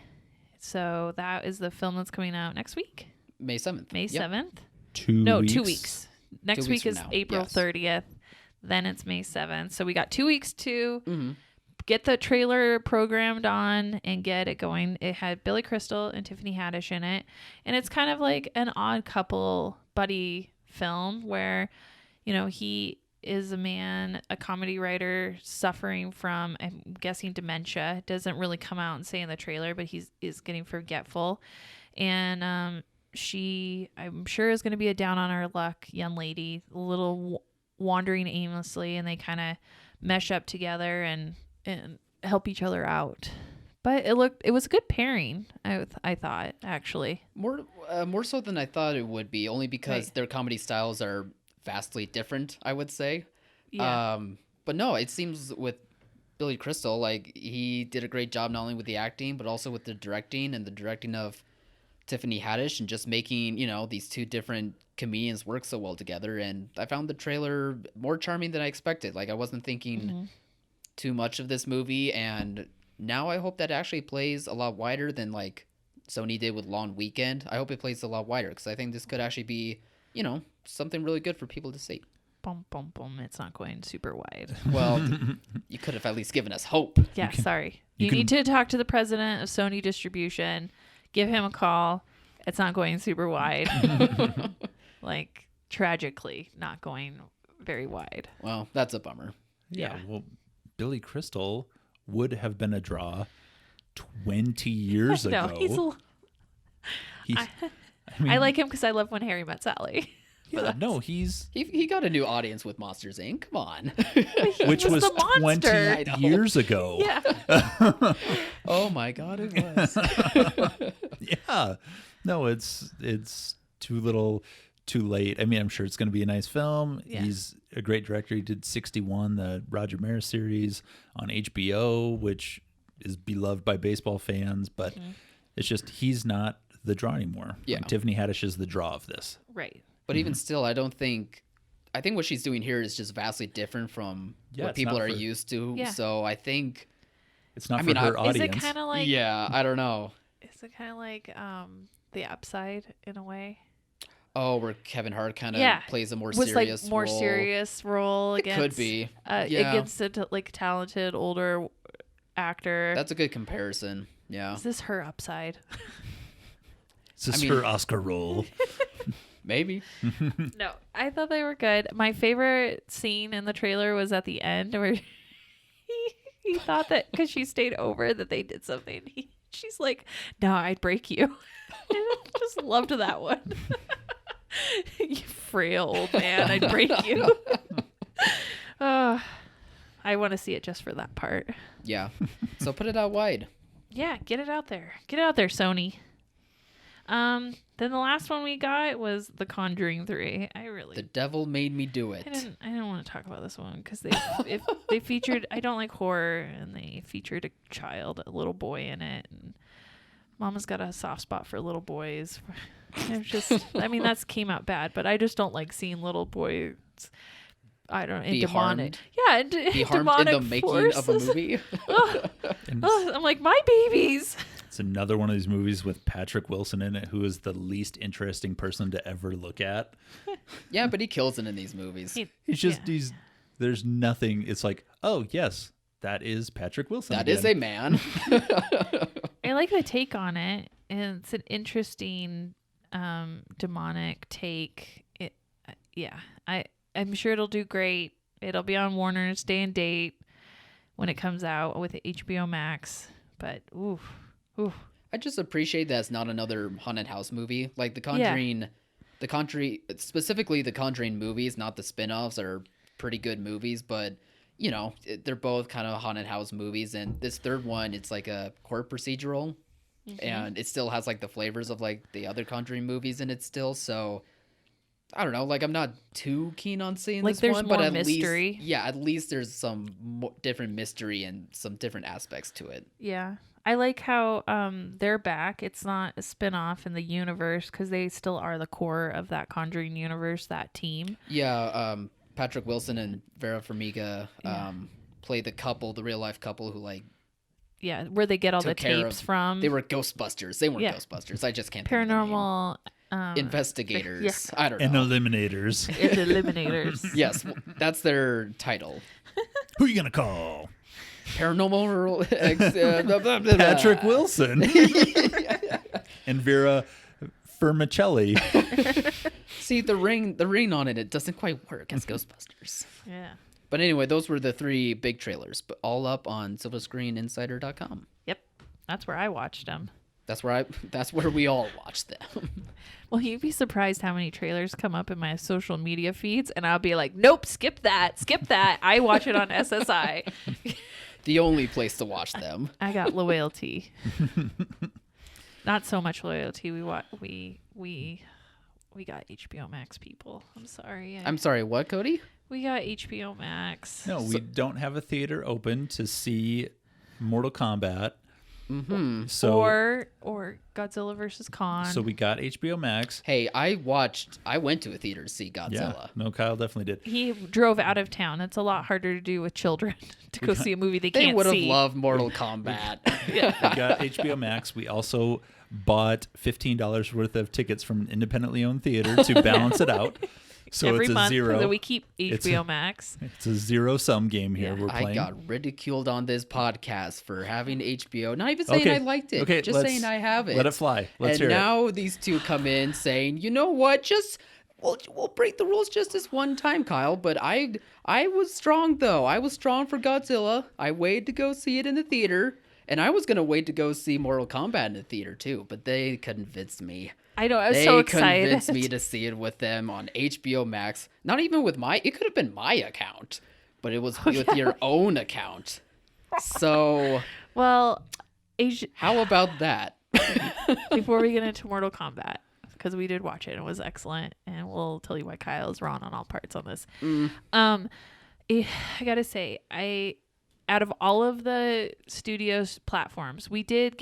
So that is the film that's coming out next week. May 7th. May 7th. 2 weeks. 2 weeks. Next week is April 30th. Then it's May 7th. So we got 2 weeks to get the trailer programmed on and get it going. It had Billy Crystal and Tiffany Haddish in it. And it's kind of like an odd couple buddy film where, you know, he is a man, a comedy writer suffering from, I'm guessing, dementia. It doesn't really come out and say in the trailer, but he is getting forgetful. And she, I'm sure, is going to be a down on her luck young lady, a little wandering aimlessly, and they kind of mesh up together and help each other out. But it was a good pairing, I thought, actually. More so than I thought it would be, only because their comedy styles are vastly different, I would say. Yeah. But no, it seems with Billy Crystal, like, he did a great job not only with the acting, but also with the directing, and the directing of Tiffany Haddish, and just making, you know, these two different comedians work so well together. And I found the trailer more charming than I expected. Like, I wasn't thinking too much of this movie, and now I hope that actually plays a lot wider than, like, Sony did with Long Weekend. I hope it plays a lot wider, because I think this could actually be, you know, something really good for people to see. Boom, boom, boom. It's not going super wide. Well, you could have at least given us hope. Yeah, sorry. You need to talk to the president of Sony Distribution. Give him a call. It's not going super wide. Like, tragically not going very wide. Well, that's a bummer. Yeah. Well, Billy Crystal would have been a draw 20 years ago. I like him because I love When Harry Met Sally. Yeah, no, he got a new audience with Monsters, Inc. Come on. Which was 20 years ago. Yeah. Oh my God, it was. Yeah. No, it's too little, too late. I mean, I'm sure it's going to be a nice film. Yeah. He's a great director. He did 61, the Roger Maris series on HBO, which is beloved by baseball fans, but it's just he's not the draw anymore. Yeah. Like, Tiffany Haddish is the draw of this. Right. But even still, I I think what she's doing here is just vastly different from what people are used to. Yeah. So I think it's not for her audience. Is it kind of like? Yeah, I don't know. Is it kind of like The Upside in a way? Oh, where Kevin Hart kind of plays a more serious like more role. Serious role against. It could be. Against a like talented older actor. That's a good comparison. Yeah. Is this her Upside? Is this her Oscar role? Maybe. No, I thought they were good. My favorite scene in the trailer was at the end where he thought that because she stayed over that they did something. She's like, "No, I'd break you." I just loved that one. You frail old man, I'd break you. I want to see it just for that part. Yeah. So put it out wide. Yeah, get it out there. Get it out there, Sony. Then the last one we got was The Conjuring 3. The devil made me do it. I don't want to talk about this one because they featured. I don't like horror, and they featured a little boy in it. And Mama's got a soft spot for little boys. It's just, I mean, that came out bad, but I just don't like seeing little boys. I don't know. Be demonic. Harmed. Yeah, be harmed in the making forces. of a movie. I'm like, my babies. It's another one of these movies with Patrick Wilson in it, who is the least interesting person to ever look at. Yeah, but he kills it in these movies. There's nothing. It's like, oh yes, that is Patrick Wilson. That is a man. I like the take on it, and it's an interesting demonic take. I'm sure it'll do great. It'll be on Warner's Day and Date when it comes out with HBO Max. But ooh. I just appreciate that it's not another haunted house movie. Like The Conjuring, specifically The Conjuring movies, not the spin-offs, are pretty good movies, but you know, they're both kind of haunted house movies. And this third one, it's like a court procedural, and it still has like the flavors of like the other Conjuring movies in it still. So I don't know, like I'm not too keen on seeing like this one, but at mystery. At least there's some different mystery and some different aspects to it. Yeah. I like how they're back. It's not a spin-off in the universe because they still are the core of that Conjuring universe, that team. Yeah, Patrick Wilson and Vera Farmiga play the couple, the real-life couple who like... Yeah, where they get all the tapes from. They were Ghostbusters. They weren't Ghostbusters. I just can't Paranormal... investigators. Yeah. I don't know. And eliminators. Eliminators. Yes, that's their title. Who are you going to call? Paranormal Patrick Wilson. And Vera Vermicelli. See, the ring on it doesn't quite work as Ghostbusters. Yeah. But anyway, those were the 3 big trailers, but all up on silverscreeninsider.com. Yep. That's where I watched them. That's where we all watch them. Well, you'd be surprised how many trailers come up in my social media feeds, and I'll be like, nope, skip that. I watch it on SSI. The only place to watch them. I got loyalty. Not so much loyalty. We got HBO Max, people. I'm sorry. I'm sorry, what, Cody? We got HBO Max. No, we don't have a theater open to see Mortal Kombat. Mm-hmm. So or Godzilla vs. Kong. So we got HBO Max. Hey, I went to a theater to see Godzilla. Yeah, no, Kyle definitely did. He drove out of town. It's a lot harder to do with children to go see a movie they can't see. They would have loved Mortal Kombat. We got HBO Max. We also bought $15 worth of tickets from an independently owned theater to balance it out. So every it's a month, zero. So we keep HBO Max. It's a zero-sum game here. We're playing. I got ridiculed on this podcast for having HBO. Not even saying I liked it. Okay, just saying I have it. Let it fly. Let's hear it. And now these two come in saying, you know what? We'll break the rules just this one time, Kyle. But I was strong, though. I was strong for Godzilla. I waited to go see it in the theater. And I was going to wait to go see Mortal Kombat in the theater, too. But they convinced me. I know. I was so excited. They convinced me to see it with them on HBO Max. Not even with it could have been my account, but it was with your own account. So, well, how about that? Before we get into Mortal Kombat, because we did watch it and it was excellent, and we'll tell you why Kyle is wrong on all parts on this. I gotta say, out of all of the studios platforms, we did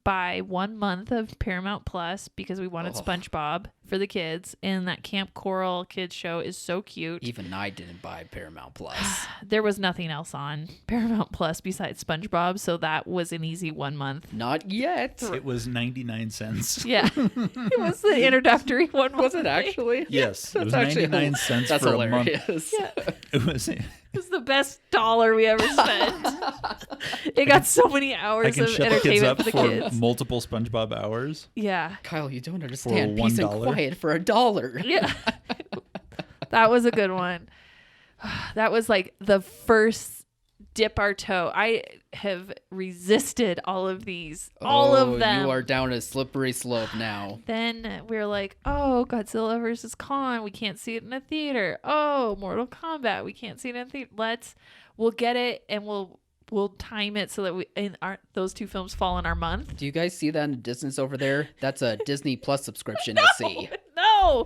buy 1 month of Paramount Plus because we wanted SpongeBob for the kids, and that Camp Coral kids show is so cute. Even I didn't buy Paramount Plus. There was nothing else on Paramount Plus besides SpongeBob, so that was an easy 1 month. Not yet. It was 99 cents. Yeah. It was the introductory one. Was it actually? Yes. It was actually 99 cents That's for hilarious. a month. Yeah. It was the best dollar we ever spent. It got so many I hours can of shut the kids entertainment up for the for kids. multiple SpongeBob hours. Yeah. Kyle, you don't understand. For Peace and $1. quiet for $1. Yeah. That was a good one. That was like the first dip our toe. I have resisted all of these. All of them. You are down a slippery slope now. Then we were like, oh, Godzilla versus Kong. We can't see it in a theater. Oh, Mortal Kombat. We can't see it in a theater. We'll get it and we'll time it so that those two films fall in our month. Do you guys see that in the distance over there? That's a Disney Plus subscription I see. No.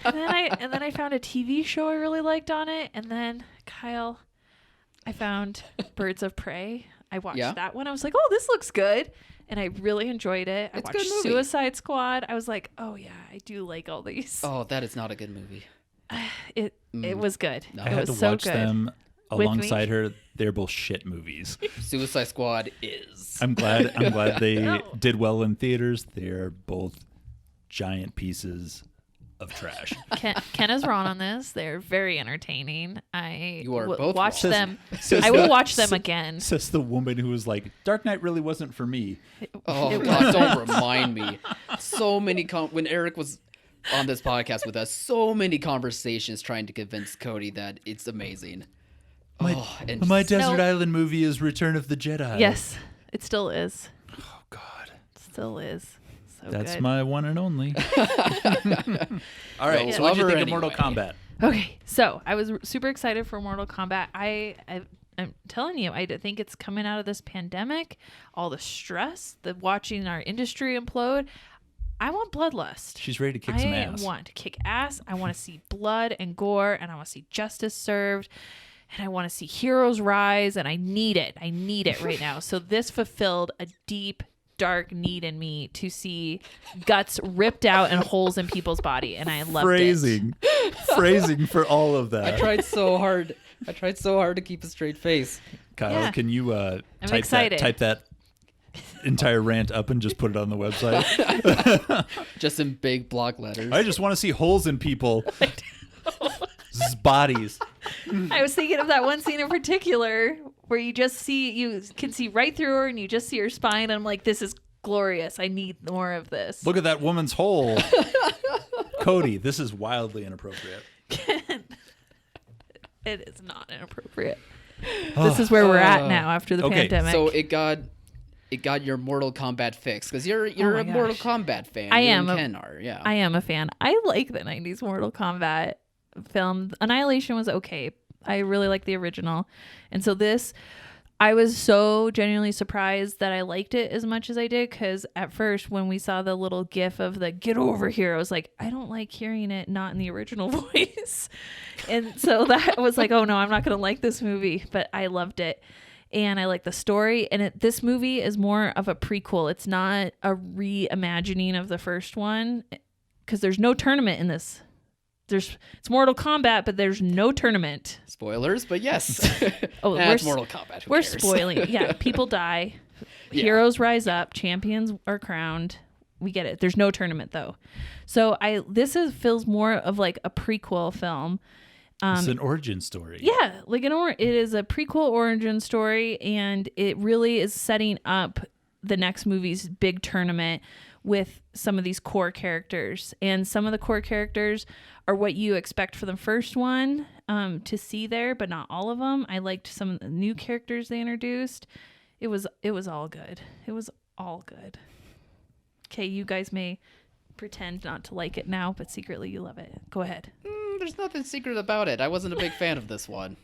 and then I found a TV show I really liked on it. And then, Kyle, I found Birds of Prey. I watched that one. I was like, oh, this looks good. And I really enjoyed it. I watched Suicide Squad. I was like, oh, yeah, I do like all these. Oh, that is not a good movie. It was good. No. It I had was to so watch good. them With alongside me? her. They're both shit movies. Suicide Squad is. I'm glad they No. did well in theaters. They're both giant pieces of trash. Ken is wrong on this. They're very entertaining. You are both watch wrong. them. Says I will the- watch them again. Says the woman who was like, Dark Knight really wasn't for me. Oh, God, don't remind me. So many when Eric was on this podcast with us, so many conversations trying to convince Cody that it's amazing. My Desert No. Island movie is Return of the Jedi. Yes, it still is. Oh, God. Still is. So That's good. my one and only. All right. Yeah. So what do you Love her think of Mortal anyway. Kombat? Okay, so I was super excited for Mortal Kombat. I'm telling you, I think it's coming out of this pandemic, all the stress, the watching our industry implode. I want bloodlust. She's ready to kick some ass. I want to kick ass. I want to see blood and gore, and I want to see justice served, and I want to see heroes rise, and I need it. I need it right now. So this fulfilled a deep, dark need in me to see guts ripped out and holes in people's body, and I loved it. Phrasing for all of that. I tried so hard. To keep a straight face. Kyle, Yeah. can you type excited. that entire rant up and just put it on the website? Just in big block letters. I just want to see holes in people. Bodies. I was thinking of that one scene in particular where you can see right through her and you just see her spine. And I'm like, this is glorious. I need more of this. Look at that woman's hole. Cody, this is wildly inappropriate. It is not inappropriate. This is where we're at now after the Okay, pandemic. So it got your Mortal Kombat fix because you're my a Mortal gosh. Kombat fan. I You am and a- Ken are, yeah. I am a fan. I like the 90s Mortal Kombat film. Annihilation was okay. I really like the original. And so this, I was so genuinely surprised that I liked it as much as I did, because at first when we saw the little gif of the get over here, I was like, I don't like hearing it not in the original voice. And so that was like, oh no, I'm not going to like this movie, but I loved it. And I like the story. And this movie is more of a prequel. It's not a reimagining of the first one, because there's no tournament in this. It's Mortal Kombat, but there's no tournament. Spoilers, but yes. Oh, It's Mortal Kombat. Who We're cares? spoiling. Yeah, people die. Yeah. Heroes rise up. Champions are crowned. We get it. There's no tournament though. So feels more of like a prequel film. It's an origin story. Yeah, like it is a prequel origin story, and it really is setting up the next movie's big tournament with some of these core characters. And some of the core characters are what you expect for the first one to see there, but not all of them. I liked some of the new characters they introduced. It was all good. It was all good. Okay, you guys may pretend not to like it now, but secretly you love it. Go ahead. There's nothing secret about it. I wasn't a big fan of this one.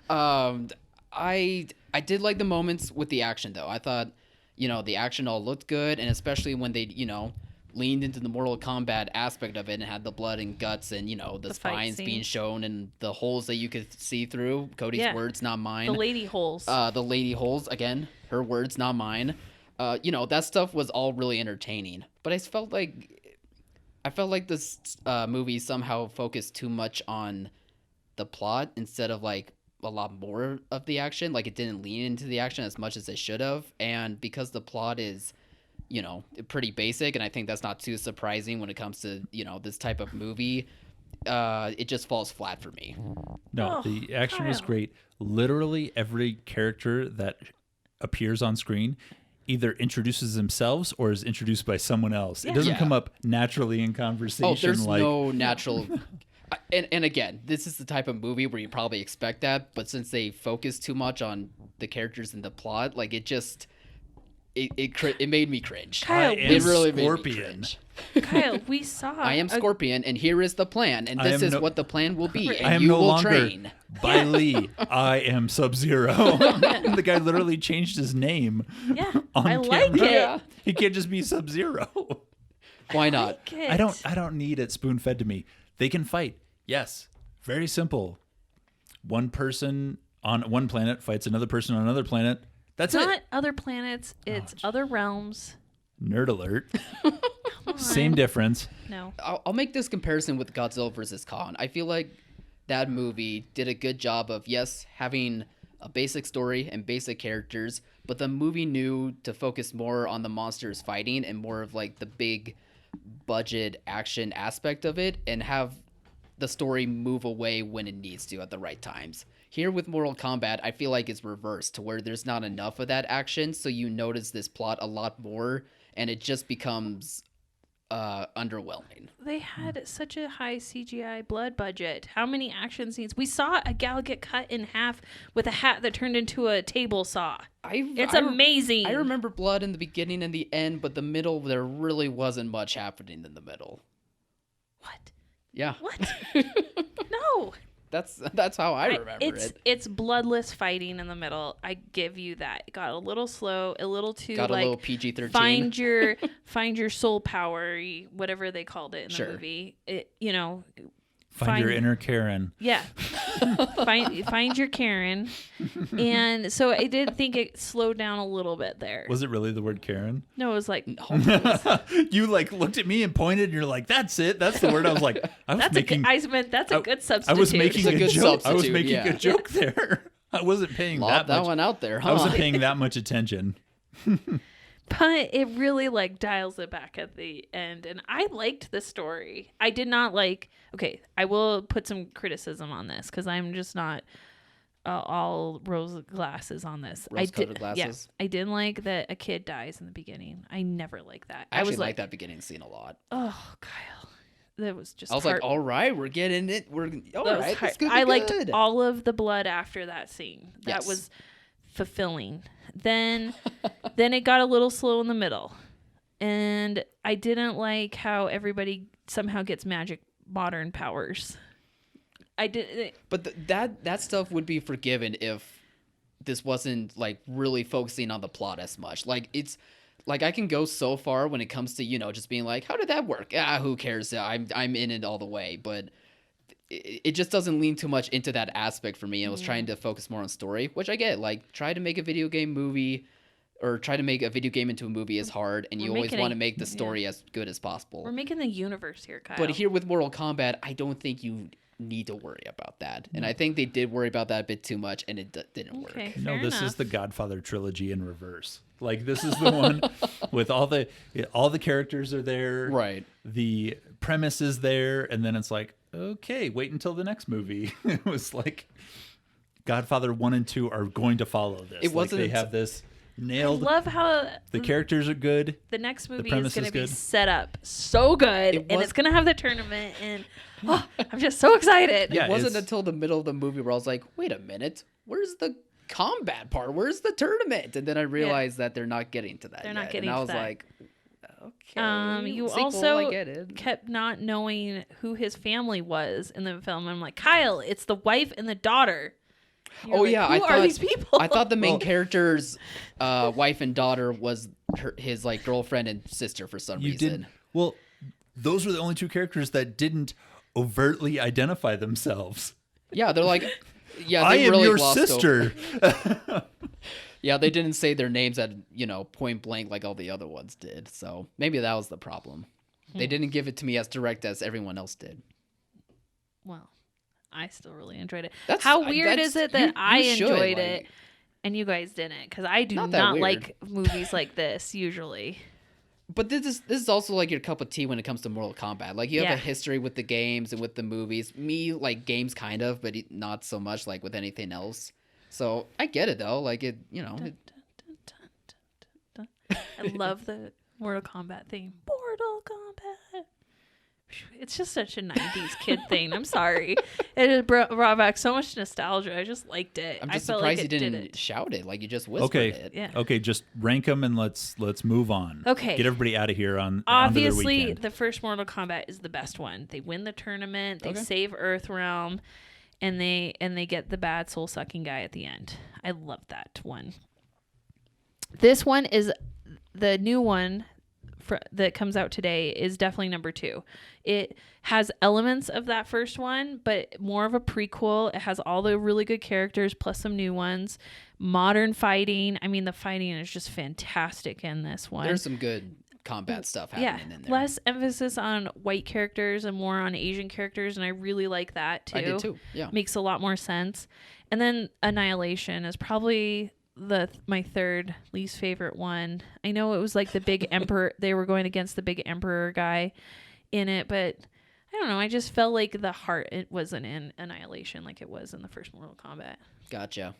I did like the moments with the action though. I thought, the action all looked good, and especially when they, leaned into the Mortal Kombat aspect of it and had the blood and guts and, the fight spines scene. being shown and the holes that you could see through. Cody's Yeah. words, not mine. The lady holes. The lady holes, again, her words, not mine. that stuff was all really entertaining. But I felt like this movie somehow focused too much on the plot instead of like a lot more of the action. Like it didn't lean into the action as much as it should have. And because the plot is, pretty basic, and I think that's not too surprising when it comes to, this type of movie, it just falls flat for me. No, the action was great. Literally every character that appears on screen either introduces themselves or is introduced by someone else. It doesn't come up naturally in conversation. Oh, there's no natural... And again, this is the type of movie where you probably expect that, but since they focus too much on the characters and the plot, like it just... It made me cringe. Kyle, it really Scorpion. made me cringe. Kyle, we saw. I am Scorpion, and here is the plan, and this is what the plan will be, and I am you no will longer train. By Lee. I am Sub-Zero. The guy literally changed his name. Yeah, on I camera. like it. Yeah. He can't just be Sub-Zero. Why not? I don't need it spoon-fed to me. They can fight. Yes. Very simple. One person on one planet fights another person on another planet. That's It's it. not other planets. It's other realms. Nerd alert. Same difference. No. I'll make this comparison with Godzilla vs. Kong. I feel like that movie did a good job of, yes, having a basic story and basic characters, but the movie knew to focus more on the monsters fighting and more of like the big budget action aspect of it, and have the story move away when it needs to at the right times. Here with Mortal Kombat, I feel like it's reversed to where there's not enough of that action, so you notice this plot a lot more, and it just becomes underwhelming. They had such a high CGI blood budget. How many action scenes? We saw a gal get cut in half with a hat that turned into a table saw. It's amazing. I remember blood in the beginning and the end, but the middle, there really wasn't much happening in the middle. What? Yeah. What? No. That's how I remember it. It's bloodless fighting in the middle. I give you that. It got a little slow, a little too Got like a little PG-13. find your soul power, whatever they called it in the movie. Find your inner Karen. Yeah. find your Karen. And so I did think it slowed down a little bit there. Was it really the word Karen? No, it was like You like looked at me and pointed and you're like, that's it. That's the word. I was like, that's a good substitute. I was making a good joke. I was substitute, making yeah. a joke there. I wasn't paying Lob that much. one out there, huh? I wasn't paying that much attention. But it really like dials it back at the end, and I liked the story. I did not like. Okay, I will put some criticism on this because I'm just not all rose glasses on this. Rose-colored glasses. Yeah, I didn't like that a kid dies in the beginning. I never like that. I actually was like that beginning scene a lot. Oh, Kyle, that was just. I was like, all right, we're getting it. We're all right. This could be I liked good. all of the blood after that scene. That Yes. was fulfilling. Then it got a little slow in the middle, and I didn't like how everybody somehow gets magic modern powers. But that stuff would be forgiven if this wasn't like really focusing on the plot as much. Like it's like I can go so far when it comes to just being like, how did that work? Who cares? I'm in it all the way. But it just doesn't lean too much into that aspect for me. I was trying to focus more on story, which I get. Like, try to make a video game movie or try to make a video game into a movie is hard, and you always want to make the story as good as possible. We're making the universe here, Kyle. But here with Mortal Kombat, I don't think you need to worry about that. And I think they did worry about that a bit too much, and it didn't work. No, this is the Godfather trilogy in reverse. Like, this is the one with all the characters are there. Right. The premise is there, and then it's like, okay, wait until the next movie. It was like Godfather 1 and 2 are going to follow this. It wasn't. Like they have this nailed. I love how the characters are good. The next movie premise is going is to be good. set up so good, and it's going to have the tournament, and I'm just so excited. Yeah, It wasn't until the middle of the movie where I was like, wait a minute, where's the combat part? Where's the tournament? And then I realized that they're not getting to that They're yet. not getting and I to was that. like, okay. You sequel, also I get it. kept not knowing who his family was in the film. I'm like, Kyle, it's the wife and the daughter. You're like, Yeah, who are these people? I thought the main character's wife and daughter was his like girlfriend and sister for some You reason. didn't. Well, those were the only two characters that didn't overtly identify themselves. Yeah, they're like, yeah, I they am really your glossed over- sister. Yeah, they didn't say their names at, point blank like all the other ones did. So maybe that was the problem. They didn't give it to me as direct as everyone else did. Well, I still really enjoyed it. How weird is it that I enjoyed it and you guys didn't? Because I do not like movies like this usually. But this is also like your cup of tea when it comes to Mortal Kombat. Like you have a history with the games and with the movies. Me, like games kind of, but not so much like with anything else. So I get it though. Like it. I love the Mortal Kombat theme. Mortal Kombat. It's just such a 90s kid thing. I'm sorry. It brought back so much nostalgia. I just liked it. I'm just surprised you didn't shout it. Like you just whispered it. Yeah. Okay, just rank them and let's move on. Okay. Get everybody out of here on Obviously, the first Mortal Kombat is the best one. They win the tournament. They save Earthrealm. And they get the bad soul-sucking guy at the end. I love that one. This one is the new one that comes out today is definitely number 2. It has elements of that first one, but more of a prequel. It has all the really good characters plus some new ones. Modern fighting. I mean, the fighting is just fantastic in this one. There's some good combat stuff happening in there. Less emphasis on white characters and more on Asian characters, and I really like that too. I did too. Yeah, makes a lot more sense. And then Annihilation is probably my third least favorite one. I know it was like the big emperor. They were going against the big emperor guy in it, but I don't know. I just felt like the heart it wasn't in Annihilation like it was in the first Mortal Kombat. Gotcha.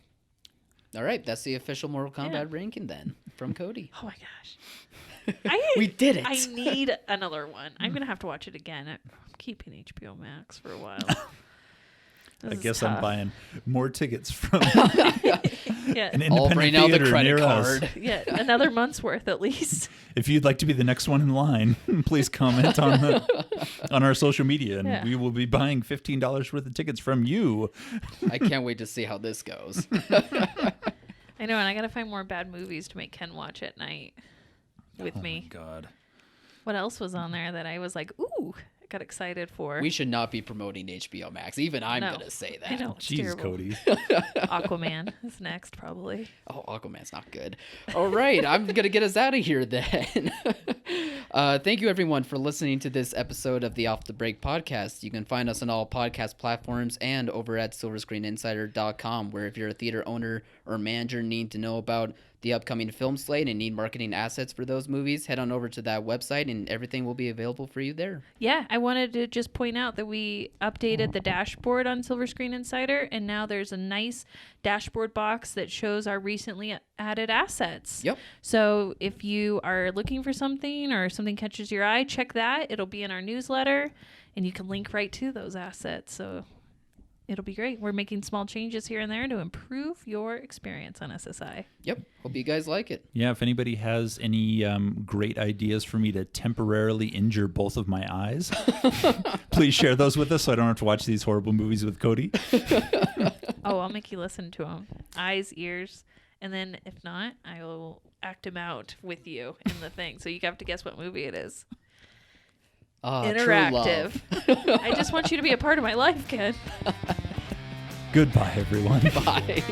All right, that's the official Mortal Kombat ranking then from Cody. Oh my gosh. We did it. I need another one. I'm going to have to watch it again. I'm keeping HBO Max for a while. I guess I'm buying more tickets from an I'll independent bring out the theater credit near card. us. Yeah, another month's worth at least. If you'd like to be the next one in line, please comment on our social media, and we will be buying $15 worth of tickets from you. I can't wait to see how this goes. I know, and I got to find more bad movies to make Ken watch at night with me. Oh, my God. What else was on there that I was like, ooh, I got excited for? We should not be promoting HBO Max. Even I'm going to say that. I know, Jeez, Cody. Aquaman is next, probably. Oh, Aquaman's not good. All right, I'm going to get us out of here then. Thank you, everyone, for listening to this episode of the Off the Break podcast. You can find us on all podcast platforms and over at silverscreeninsider.com, where if you're a theater owner or manager need to know about the upcoming film slate and need marketing assets for those movies, head on over to that website and everything will be available for you there. Yeah, I wanted to just point out that we updated the dashboard on Silver Screen Insider, and now there's a nice dashboard box that shows our recently added assets. Yep. So if you are looking for something or something catches your eye, check that. It'll be in our newsletter, and you can link right to those assets. So it'll be great. We're making small changes here and there to improve your experience on SSI. Yep. Hope you guys like it. Yeah, if anybody has any great ideas for me to temporarily injure both of my eyes, please share those with us so I don't have to watch these horrible movies with Cody. Oh, I'll make you listen to them. Eyes, ears, and then if not, I will act them out with you in the thing. So you have to guess what movie it is. Interactive. I just want you to be a part of my life, Ken. Goodbye, everyone. Bye.